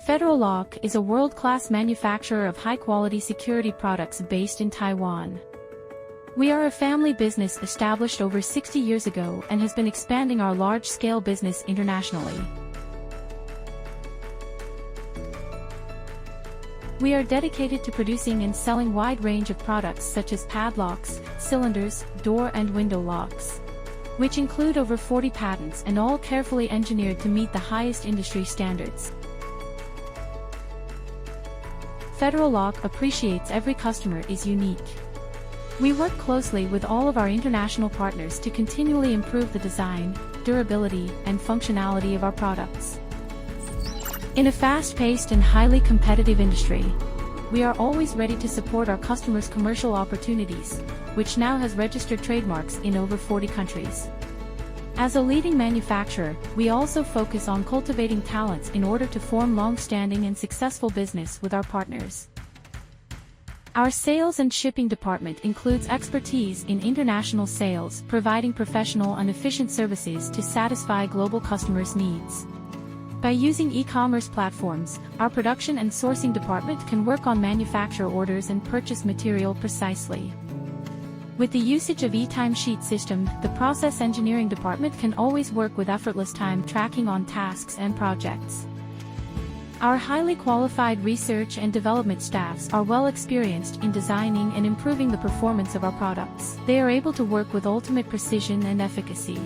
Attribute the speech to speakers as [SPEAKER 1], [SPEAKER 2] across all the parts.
[SPEAKER 1] Federal Lock is a world-class manufacturer of high-quality security products based in Taiwan. We are a family business established over 60 years ago and has been expanding our large-scale business internationally. We are dedicated to producing and selling a wide range of products such as padlocks, cylinders, door and window locks, which include over 40 patents and all carefully engineered to meet the highest industry standards. Federal Lock appreciates every customer is unique. We work closely with all of our international partners to continually improve the design, durability, and functionality of our products. In a fast-paced and highly competitive industry, we are always ready to support our customers' commercial opportunities, which now has registered trademarks in over 40 countries. As a leading manufacturer, we also focus on cultivating talents in order to form long-standing and successful business with our partners. Our sales and shipping department includes expertise in international sales, providing professional and efficient services to satisfy global customers' needs. By using e-commerce platforms, our production and sourcing department can work on manufacture orders and purchase material precisely. With the usage of e-timesheet system, the process engineering department can always work with effortless time tracking on tasks and projects. Our highly qualified research and development staffs are well experienced in designing and improving the performance of our products. They are able to work with ultimate precision and efficacy.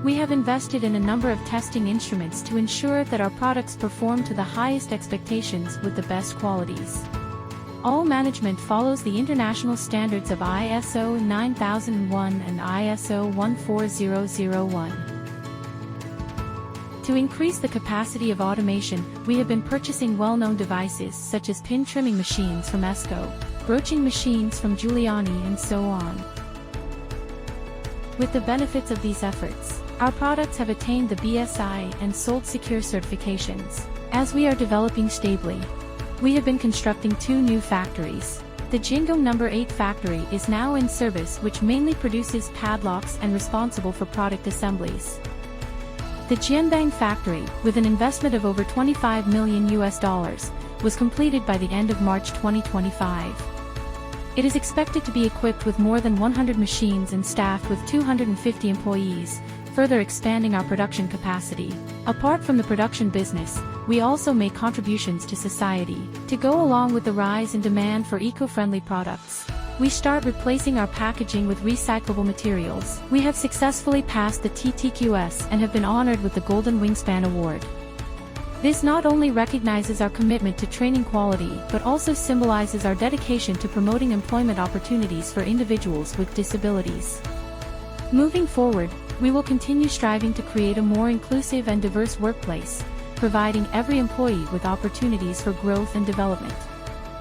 [SPEAKER 1] We have invested in a number of testing instruments to ensure that our products perform to the highest expectations with the best qualities. All management follows the international standards of ISO 9001 and ISO 14001. To increase the capacity of automation, we have been purchasing well-known devices such as pin trimming machines from Esco, broaching machines from Giuliani and so on. With the benefits of these efforts, our products have attained the BSI and SOLD Secure certifications. As we are developing stably, we have been constructing 2 new factories. The Jingo No. 8 factory is now in service, which mainly produces padlocks and responsible for product assemblies. The Jianbang factory, with an investment of over $25 million, was completed by the end of March 2025. It is expected to be equipped with more than 100 machines and staffed with 250 employees, further expanding our production capacity. Apart from the production business, we also make contributions to society. To go along with the rise in demand for eco-friendly products, we start replacing our packaging with recyclable materials. We have successfully passed the TTQS and have been honored with the Golden Wingspan Award. This not only recognizes our commitment to training quality but also symbolizes our dedication to promoting employment opportunities for individuals with disabilities. Moving forward, we will continue striving to create a more inclusive and diverse workplace, providing every employee with opportunities for growth and development.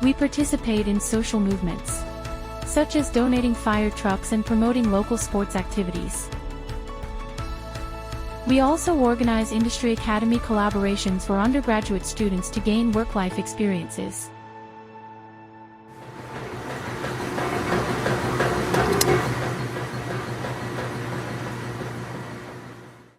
[SPEAKER 1] We participate in social movements, such as donating fire trucks and promoting local sports activities. We also organize industry academy collaborations for undergraduate students to gain work-life experiences.